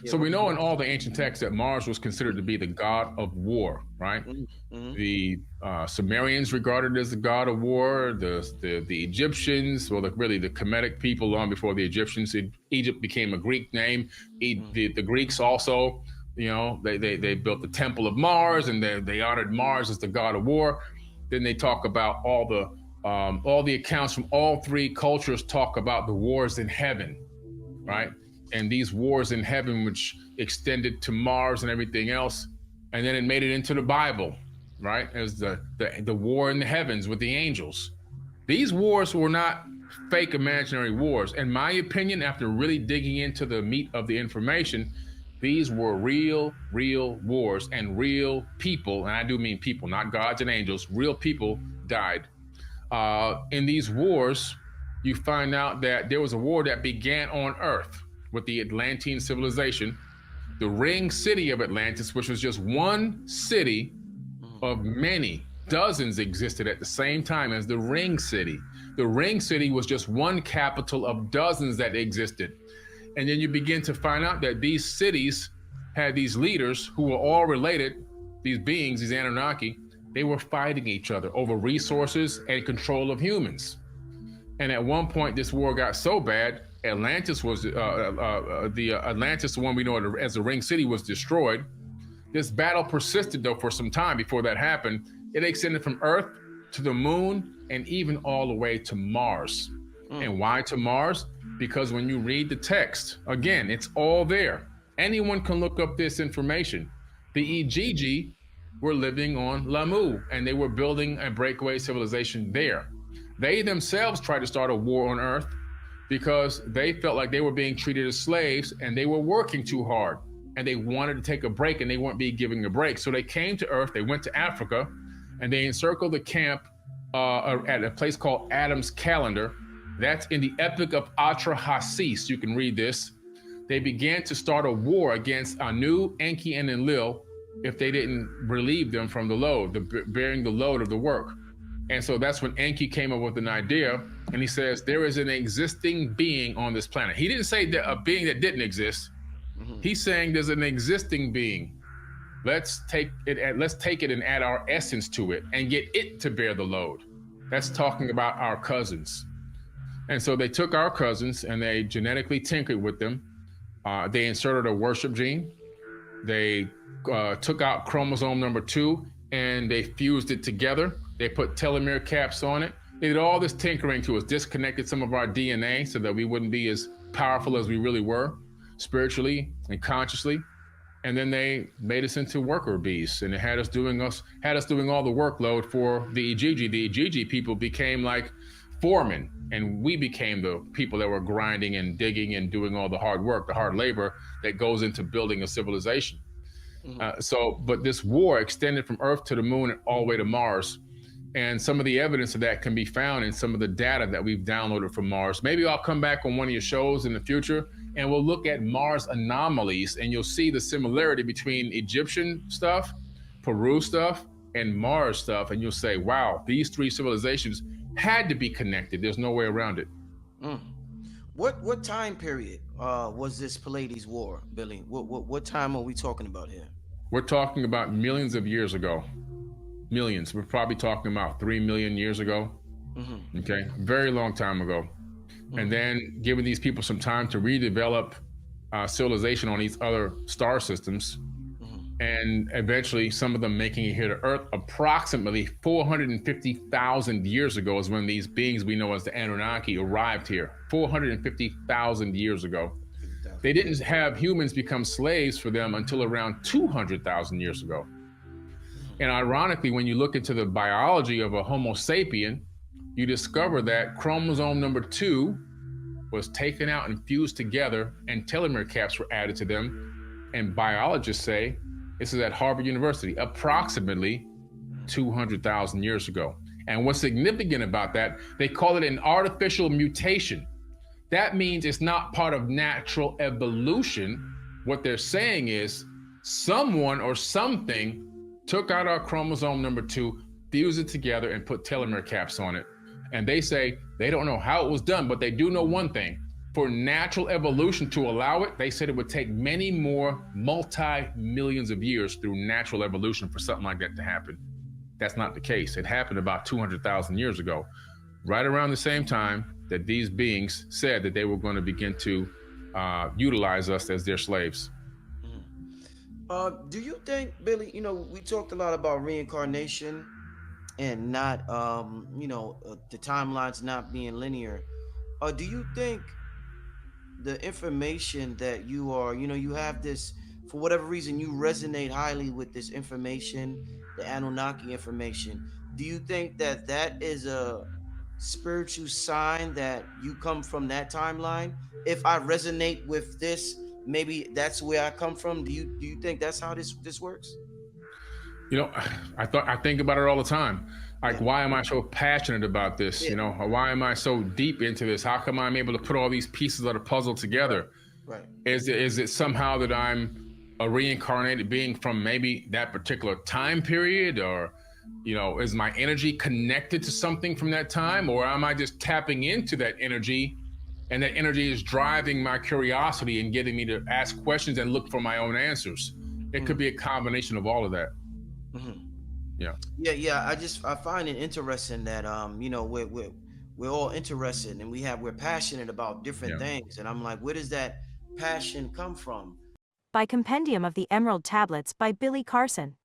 Yeah, So we what is know in Mars? all the ancient texts that Mars was considered to be the god of war, right? Mm-hmm. The Sumerians regarded it as the god of war. The Egyptians, well, really the Kemetic people, long before the Egyptians. Egypt became a Greek name. The Greeks also, they built the Temple of Mars, and they honored Mars as the god of war. Then they talk about all the accounts from all three cultures talk about the wars in heaven, right? And these wars in heaven, which extended to Mars and everything else, and then it made it into the Bible, right? As the war in the heavens with the angels. These wars were not fake imaginary wars. In my opinion, after really digging into the meat of the information, these were real wars, and real people, and I do mean people, not gods and angels, real people died. In these wars, you find out that there was a war that began on Earth with the Atlantean civilization. The ring city of Atlantis, which was just one city of many, dozens existed at the same time as the ring city. The ring city was just one capital of dozens that existed. And then you begin to find out that these cities had these leaders who were all related, these beings, these Anunnaki. They were fighting each other over resources and control of humans. And at one point, this war got so bad, Atlantis was the Atlantis, the one we know as the Ring City, was destroyed. This battle persisted though for some time before that happened. It extended from Earth to the Moon and even all the way to Mars. And why to Mars? Because when you read the text, again, it's all there. Anyone can look up this information. The Igigi were living on Lamu, and they were building a breakaway civilization there. They themselves tried to start a war on Earth because they felt like they were being treated as slaves and they were working too hard, and they wanted to take a break and they weren't being given a break. So they came to Earth, they went to Africa, and they encircled the camp at a place called Adam's Calendar. That's in the Epic of Atrahasis. You can read this. They began to start a war against Anu, Enki, and Enlil if they didn't relieve them from the load, bearing the load of the work. And so that's when Enki came up with an idea, and he says there is an existing being on this planet. He didn't say that a being that didn't exist. He's saying there's an existing being. Let's take it and add our essence to it and get it to bear the load. That's talking about our cousins. And so they took our cousins and they genetically tinkered with them. They inserted a worship gene. They took out chromosome number 2 and they fused it together. They put telomere caps on it. They did all this tinkering to us, disconnected some of our DNA so that we wouldn't be as powerful as we really were, spiritually and consciously. And then they made us into worker bees, and it had us doing all the workload for the Igigi. The Igigi people became like foremen, and we became the people that were grinding and digging and doing all the hard work, the hard labor that goes into building a civilization. But this war extended from Earth to the Moon and all the way to Mars. And some of the evidence of that can be found in some of the data that we've downloaded from Mars. Maybe I'll come back on one of your shows in the future and we'll look at Mars anomalies, and you'll see the similarity between Egyptian stuff, Peru stuff, and Mars stuff. And you'll say, wow, these three civilizations had to be connected. There's no way around it. What time period was this Pallades War, Billy? What time are we talking about here? We're talking about millions of years ago. Millions. We're probably talking about 3 million years ago. Okay, very long time ago. And then giving these people some time to redevelop civilization on these other star systems. And eventually some of them making it here to Earth. Approximately 450,000 years ago is when these beings we know as the Anunnaki arrived here. 450,000 years ago. They didn't have humans become slaves for them until around 200,000 years ago. And ironically, when you look into the biology of a Homo sapien, you discover that chromosome number 2 was taken out and fused together, and telomere caps were added to them. And biologists say, this is at Harvard University, approximately 200,000 years ago. And what's significant about that, they call it an artificial mutation. That means it's not part of natural evolution. What they're saying is someone or something took out our chromosome number 2, fused it together, and put telomere caps on it. And they say they don't know how it was done, but they do know one thing. For natural evolution to allow it, they said it would take many more multi-millions of years through natural evolution for something like that to happen. That's not the case. It happened about 200,000 years ago, right around the same time that these beings said that they were going to begin to utilize us as their slaves. Do you think, Billy? You know, we talked a lot about reincarnation and not, the timelines not being linear. Do you think the information that you are, you have this, for whatever reason, you resonate highly with this information, the Anunnaki information? Do you think that that is a spiritual sign that you come from that timeline? If I resonate with this, maybe that's where I come from. Do you think that's how this works? You know, I think about it all the time. Like, Yeah. why am I so passionate about this? Yeah. You know, why am I so deep into this? How come I'm able to put all these pieces of the puzzle together? Right. Is it somehow that I'm a reincarnated being from maybe that particular time period, or is my energy connected to something from that time, or am I just tapping into that energy, and that energy is driving my curiosity and getting me to ask questions and look for my own answers? It could be a combination of all of that. Mm-hmm. Yeah. Yeah. I find it interesting that we're all interested, and we're passionate about different Yeah. things, and I'm like, where does that passion come from? By Compendium of the Emerald Tablets by Billy Carson.